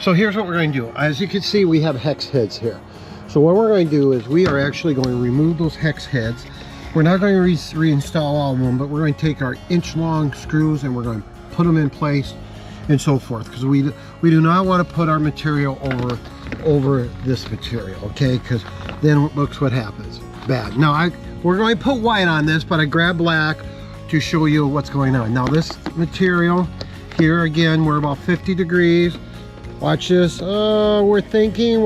So here's what we're going to do. As you can see, we have hex heads here. So what we're going to do is we are actually going to remove those hex heads. We're not going to reinstall all of them, but we're going to take our inch-long screws and we're going to put them in place and so forth, because we do not want to put our material over this material, okay? Because then looks what happens. Bad. Now we're going to put white on this, but I grabbed black to show you what's going on. Now this material here, again, we're about 50 degrees. Watch this. Oh, we're thinking,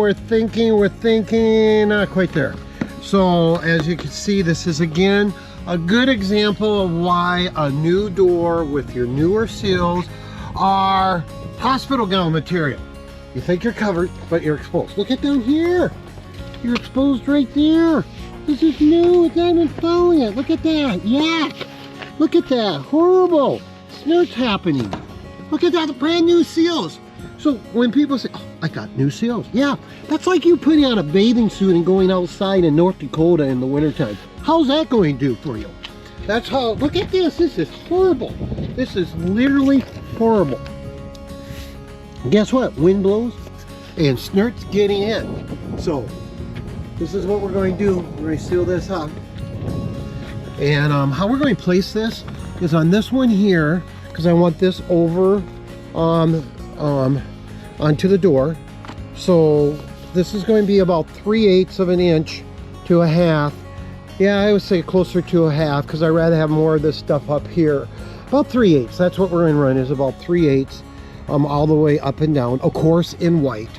not quite there. So as you can see, this is again a good example of why a new door with your newer seals are hospital gown material. You think you're covered, but you're exposed. Look at down here. You're exposed right there. This is new. It's not even following it. Look at that. Yeah. Look at that. Horrible. Snirt's happening. Look at that. The brand new seals. So when people say, oh, I got new seals. Yeah, that's like you putting on a bathing suit and going outside in North Dakota in the wintertime. How's that going to do for you? That's how, look at this. This is horrible. This is literally horrible. Guess what? Wind blows and Snirt's getting in. So this is what we're going to do. We're going to seal this up. And how we're going to place this is on this one here, because I want this over onto the door. So this is going to be about 3/8 of an inch to a half. Yeah, I would say closer to a half, because I'd rather have more of this stuff up here. About 3/8. That's what we're going to run, is about 3/8 all the way up and down, of course in white.